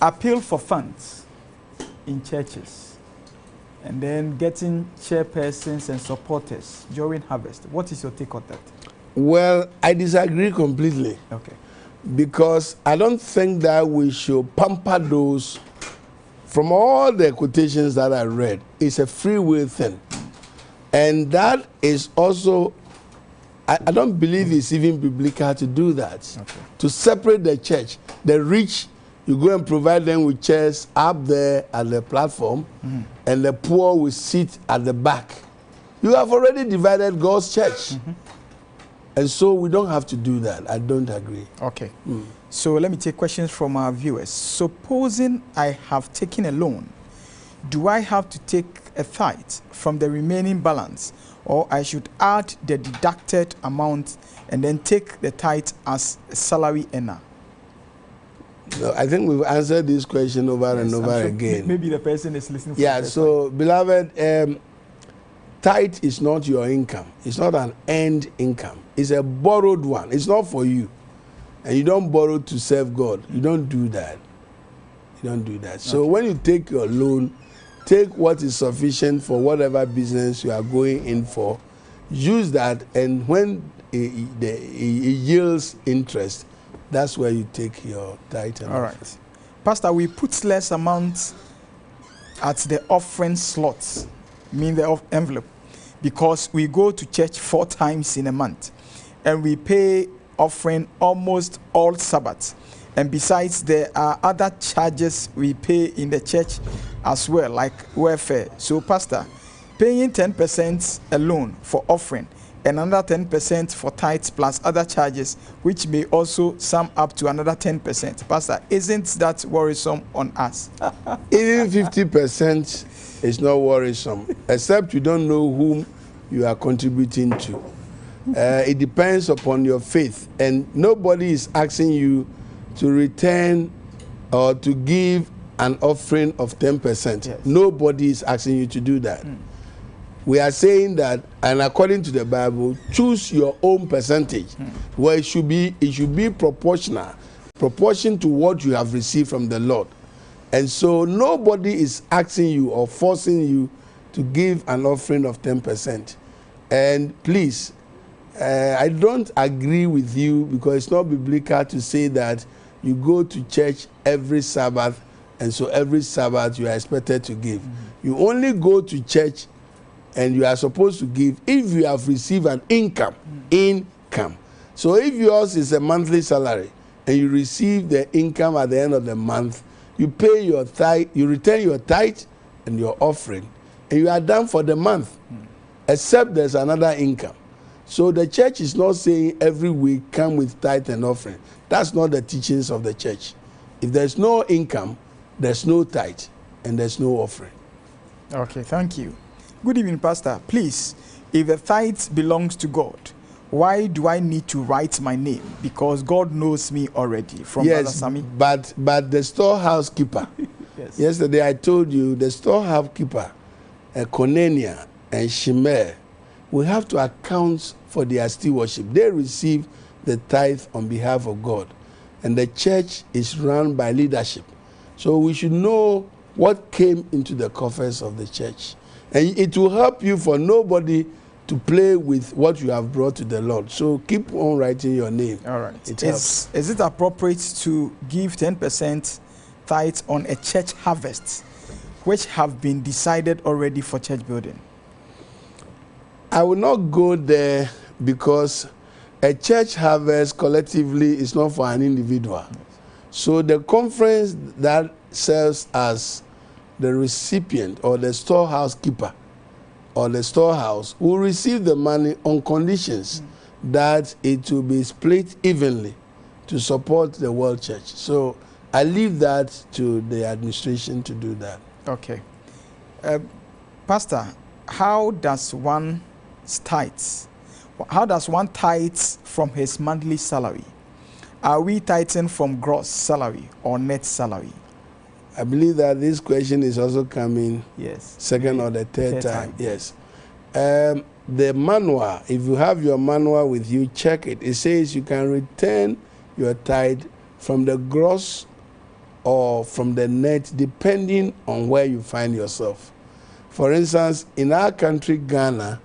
appeal for funds in churches and then getting chairpersons and supporters during harvest. What is your take on that? Well, I disagree completely. Okay. Because I don't think that we should pamper those. From all the quotations that I read, it's a free will thing. And that is also, I don't believe it's even biblical to do that. Okay. To separate the church, the rich, you go and provide them with chairs up there at the platform, and the poor will sit at the back. You have already divided God's church. And so we don't have to do that. I don't agree. Okay. So let me take questions from our viewers. Supposing I have taken a loan, do I have to take a tithe from the remaining balance, or I should add the deducted amount and then take the tithe as a salary earner? No, I think we've answered this question over and over again. Maybe the person is listening. Yeah, so beloved, tithe is not your income. It's not an earned income. It's a borrowed one. It's not for you. And you don't borrow to serve God. You don't do that. You don't do that. So when you take your loan, take what is sufficient for whatever business you are going in for. Use that, and when it yields interest, that's where you take your tithe. All right. Pastor, we put less amount at the offering slots, mean the envelope, because we go to church 4 times in a month, and we pay offering almost all Sabbaths. And besides, there are other charges we pay in the church as well, like welfare. So, Pastor, paying 10% alone for offering and another 10% for tithes plus other charges, which may also sum up to another 10%. Pastor, isn't that worrisome on us? Even 50% is not worrisome, except you don't know whom you are contributing to. It depends upon your faith, and nobody is asking you to return or to give an offering of 10%. Yes. Nobody is asking you to do that. We are saying that, and according to the Bible, choose your own percentage, where it should be proportion to what you have received from the Lord. And so nobody is asking you or forcing you to give an offering of 10%. And please, I don't agree with you, because it's not biblical to say that you go to church every Sabbath, and so every Sabbath you are expected to give. You only go to church and you are supposed to give if you have received an income. So if yours is a monthly salary and you receive the income at the end of the month, you pay your tithe, you return your tithe and your offering, and you are done for the month, except there's another income. So the church is not saying every week come with tithe and offering. That's not the teachings of the church. If there's no income, there's no tithe and there's no offering. Okay, thank you. Good evening, Pastor. Please, if the tithe belongs to God, why do I need to write my name? Because God knows me already. From Brother Sammy. But the storehouse keeper. Yes. Yesterday I told you the storehouse keeper, Konania and Shimei, we have to account for their stewardship. They receive the tithe on behalf of God, and the church is run by leadership. So we should know what came into the coffers of the church, and it will help you for nobody to play with what you have brought to the Lord. So keep on writing your name. All right. It helps. Is it appropriate to give 10% tithe on a church harvest, which have been decided already for church building? I will not go there, because a church harvest collectively is not for an individual. So the conference that serves as the recipient or the storehouse keeper or the storehouse will receive the money on conditions that it will be split evenly to support the world church. So I leave that to the administration to do that. Okay. Pastor, how does one tithe from his monthly salary? Are we tithing from gross salary or net salary? I believe that this question is also coming second or the third time. Yes. The manual, if you have your manual with you, check it. It says you can return your tithe from the gross or from the net, depending on where you find yourself. For instance, in our country, Ghana,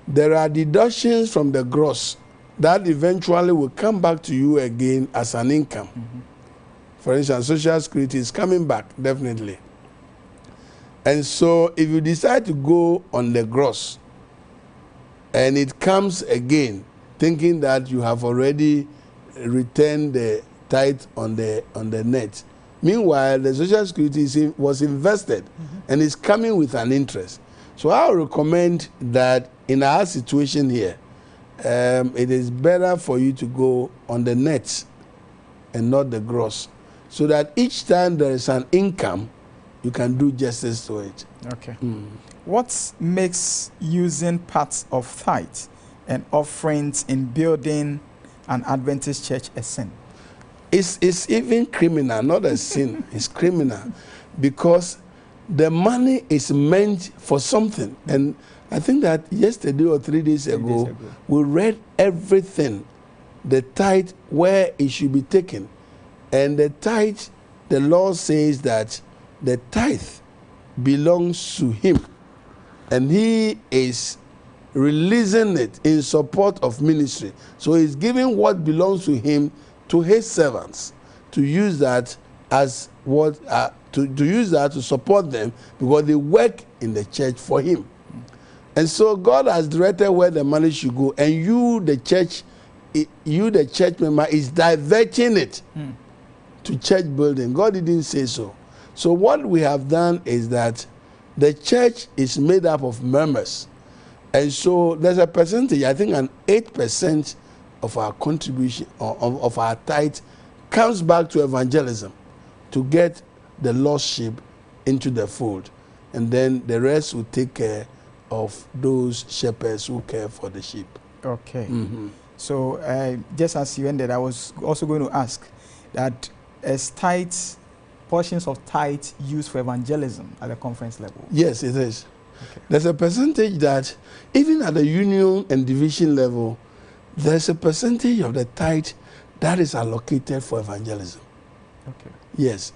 there are deductions from the gross that eventually will come back to you again as an income. For instance, Social Security is coming back, definitely. And so if you decide to go on the gross, and it comes again, thinking that you have already returned the tithe on the net. Meanwhile, the Social Security was invested and is coming with an interest. So I would recommend that in our situation here, it is better for you to go on the net and not the gross, so that each time there is an income, you can do justice to it. Okay. What makes using parts of tithe and offerings in building an Adventist church a sin? It's even criminal, not a sin. It's criminal because the money is meant for something. And I think that yesterday or 3 days ago, we read everything, the tithe, where it should be taken. And the tithe, the law says that the tithe belongs to him. And he is releasing it in support of ministry. So he's giving what belongs to him to his servants to use that as what to use that to support them, because they work in the church for him. And so God has directed where the money should go, and you the church member is diverting it to church building. God didn't say so. So what we have done is that the church is made up of members. And so there's a percentage, I think an 8% of our contribution, of our tithe, comes back to evangelism to get the lost sheep into the fold. And then the rest will take care of those shepherds who care for the sheep. Okay. So just as you ended, I was also going to ask that as tithe, portions of tithe used for evangelism at the conference level? Yes, it is. Okay. There's a percentage that, even at the union and division level, there's a percentage of the tithe that is allocated for evangelism. Okay. Yes.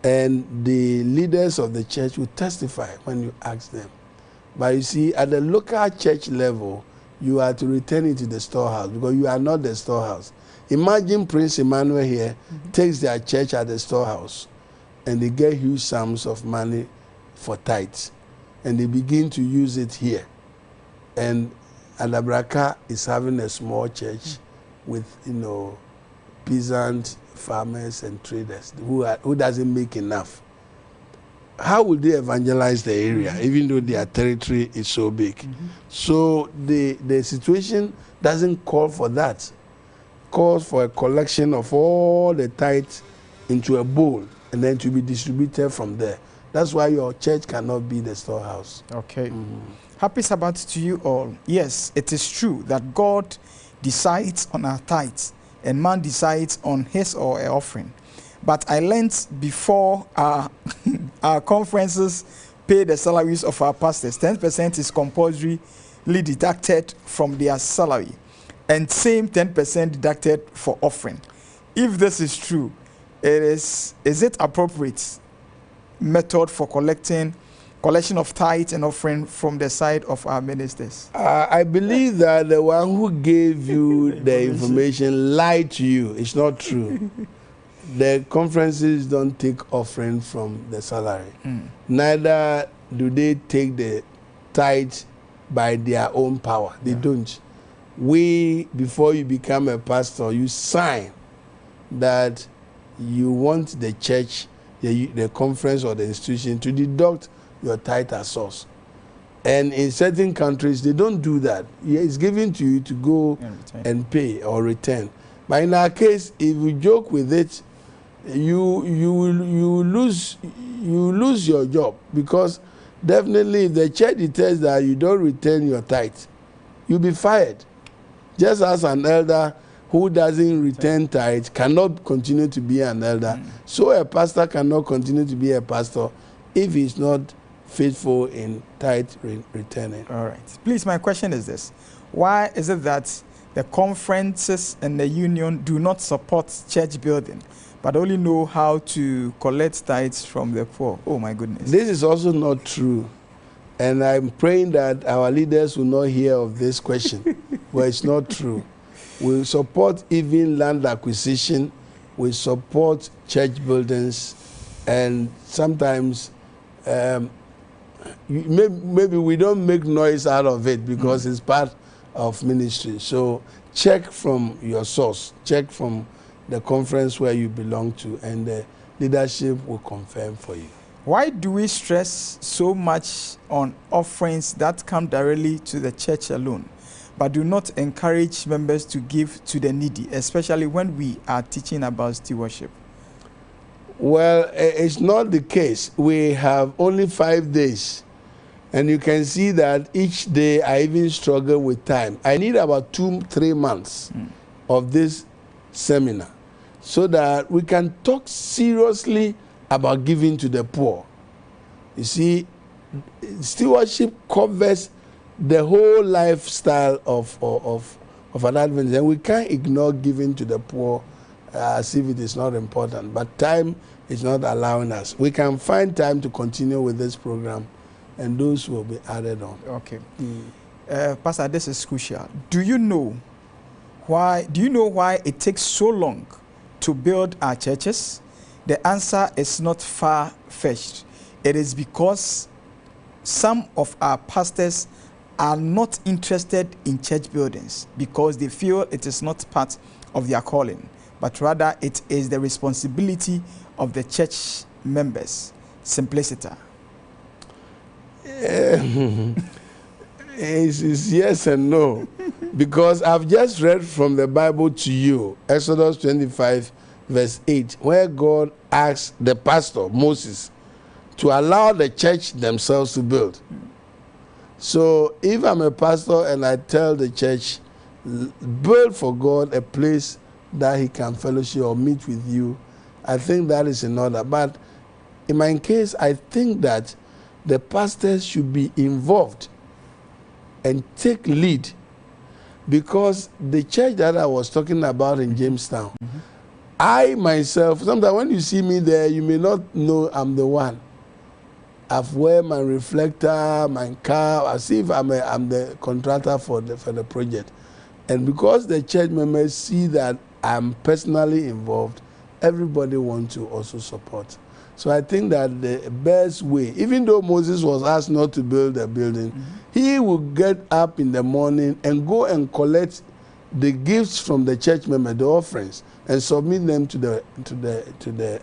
And the leaders of the church will testify when you ask them. But you see, at the local church level, you are to return it to the storehouse, because you are not the storehouse. Imagine Prince Emmanuel here takes their church at the storehouse, and they get huge sums of money for tithes, and they begin to use it here. And Adabraka is having a small church with, peasant farmers and traders who doesn't make enough. How will they evangelize the area, even though their territory is so big? So the situation doesn't call for that. Calls for a collection of all the tithes into a bowl and then to be distributed from there. That's why your church cannot be the storehouse. Okay. Happy Sabbath to you all. Yes, it is true that God decides on our tithes and man decides on his or her offering. But I learned before our conferences pay the salaries of our pastors, 10% is compulsorily deducted from their salary, and same 10% deducted for offering. If this is true, is it appropriate method for collection of tithe and offering from the side of our ministers? I believe that the one who gave you the information lied to you. It's not true. The conferences don't take offering from the salary. Neither do they take the tithe by their own power. They don't. Before you become a pastor, you sign that you want the church, the conference or the institution to deduct your tithe as source. And in certain countries, they don't do that. It's given to you to go and pay or return. But in our case, if you joke with it, you lose your job, because definitely if the church detects that you don't return your tithe, you'll be fired. Just as an elder who doesn't return tithe cannot continue to be an elder, so a pastor cannot continue to be a pastor if he's not faithful in tithe returning. All right. Please, my question is this. Why is it that the conferences and the union do not support church building, but only know how to collect tithes from the poor. Oh my goodness. This is also not true. And I'm praying that our leaders will not hear of this question. But it's not true. We support even land acquisition. We support church buildings. And sometimes maybe we don't make noise out of it because it's part of ministry. So check from your source. Check from the conference where you belong to, and the leadership will confirm for you. Why do we stress so much on offerings that come directly to the church alone, but do not encourage members to give to the needy, especially when we are teaching about stewardship? Well, it's not the case. We have only 5 days, and you can see that each day I even struggle with time. I need about 2-3 months of this seminar so that we can talk seriously about giving to the poor. You see, stewardship covers the whole lifestyle of an Adventist, and we can't ignore giving to the poor as if it is not important. But time is not allowing us. We can find time to continue with this program, and those will be added on. Okay. Pastor, this is crucial. Do you know why it takes so long to build our churches? The answer is not far-fetched. It is because some of our pastors are not interested in church buildings because they feel it is not part of their calling, but rather it is the responsibility of the church members. Simplicity. It's yes and no. Because I've just read from the Bible to you, Exodus 25, verse 8, where God asked the pastor, Moses, to allow the church themselves to build. So if I'm a pastor and I tell the church, build for God a place that he can fellowship or meet with you, I think that is in order. But in my case, I think that the pastors should be involved and take lead, because the church that I was talking about in Jamestown, I myself, sometimes when you see me there, you may not know I'm the one. I've wear my reflector, my car, as if I'm the contractor for the project. And because the church members see that I'm personally involved, everybody wants to also support. So I think that the best way, even though Moses was asked not to build a building, he would get up in the morning and go and collect the gifts from the church members, the offerings, and submit them to the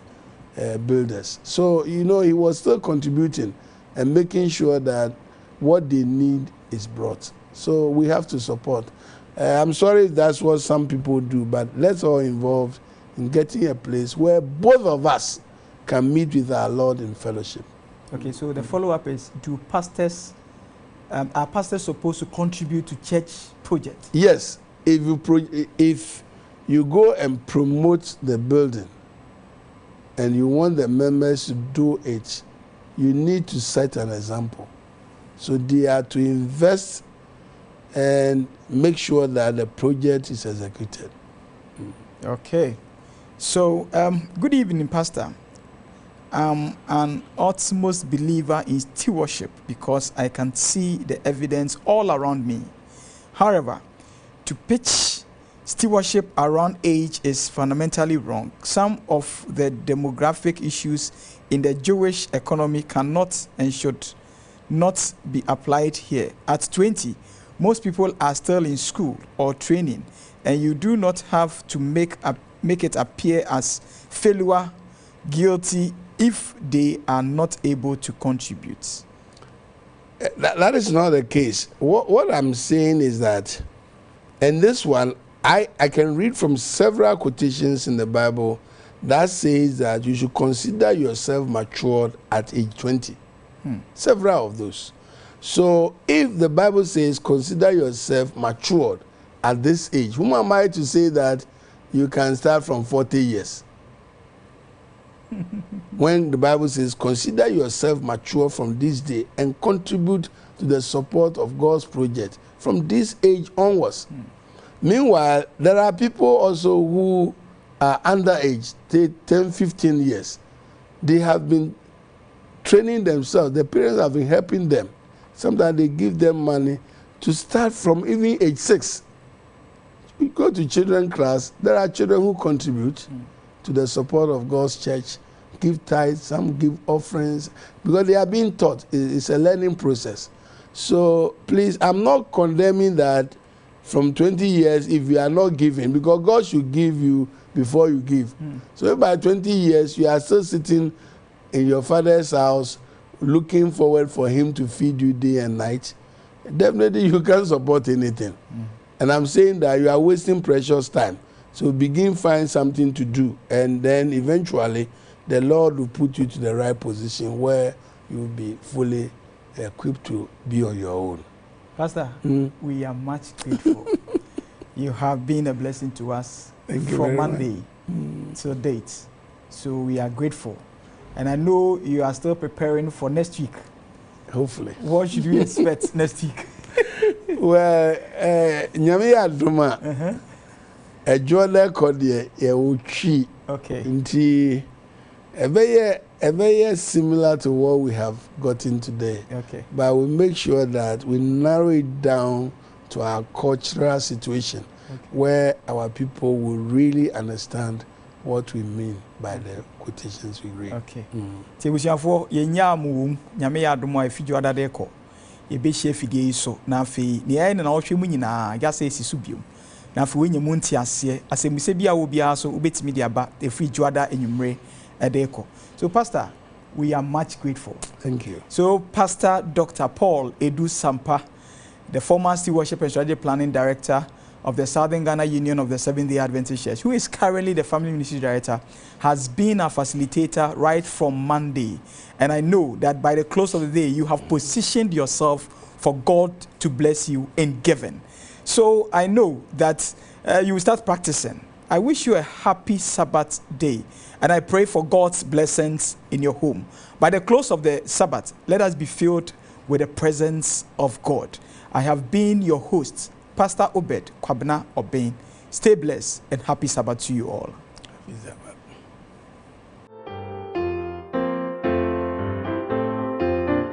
builders. So, you know, he was still contributing and making sure that what they need is brought. So we have to support. I'm sorry if that's what some people do, but let's all involved in getting a place where both of us can meet with our Lord in fellowship. Okay, so the follow-up is, do pastors, are pastors supposed to contribute to church projects? Yes. If you go and promote the building and you want the members to do it, you need to set an example. So they are to invest and make sure that the project is executed. Okay. So, good evening, Pastor. I'm an utmost believer in stewardship because I can see the evidence all around me. However, to pitch stewardship around age is fundamentally wrong. Some of the demographic issues in the Jewish economy cannot and should not be applied here. At 20, most people are still in school or training, and you do not have to make it appear as failure, guilty, if they are not able to contribute. That is not the case. What I'm saying is that, and this one, I can read from several quotations in the Bible that says that you should consider yourself matured at age 20. Several of those. So if the Bible says consider yourself matured at this age, whom am I to say that you can start from 40 years? When the Bible says consider yourself mature from this day and contribute to the support of God's project from this age onwards. Meanwhile, there are people also who are underage, 10, 15 years. They have been training themselves. The parents have been helping them. Sometimes they give them money to start from even age 6. You go to children's class, there are children who contribute to the support of God's church, give tithes, some give offerings, because they are being taught. It's a learning process. So please, I'm not condemning that from 20 years if you are not giving, because God should give you before you give. So if by 20 years you are still sitting in your father's house looking forward for him to feed you day and night, definitely you can't support anything. And I'm saying that you are wasting precious time. So find something to do, and then eventually the Lord will put you to the right position where you will be fully equipped to be on your own. Pastor, we are much grateful. You have been a blessing to us from Monday till date. So we are grateful. And I know you are still preparing for next week. Hopefully. What should we expect next week? Well, nyame adoma. A jole kodie ye uchi. Okay. Nti very similar to what we have gotten today. Okay. But we make sure that we narrow it down to our cultural situation, where our people will really understand what we mean by the quotations we read. Okay. Tebusiafo yenya mu nyame ya adomo afijo adade ko. Ye be hye fidie so na afi ne ayi na ohwe mu nyina ya se esisu biom. Na afi wenye mu ntiase asemuse bia wo bia so obetimi de aba efijo ada enwumre edeko. So Pastor, we are much grateful. Thank you. So Pastor Dr. Paul Edu Sampa, the former Stewardship and Strategy Planning Director of the Southern Ghana Union of the Seventh-day Adventist Church, who is currently the Family Ministry Director, has been a facilitator right from Monday. And I know that by the close of the day, you have positioned yourself for God to bless you in giving. So I know that you will start practicing. I wish you a happy Sabbath day, and I pray for God's blessings in your home. By the close of the Sabbath, let us be filled with the presence of God. I have been your host, Pastor Obed Kwabena Obeng. Stay blessed and happy Sabbath to you all. Happy Sabbath.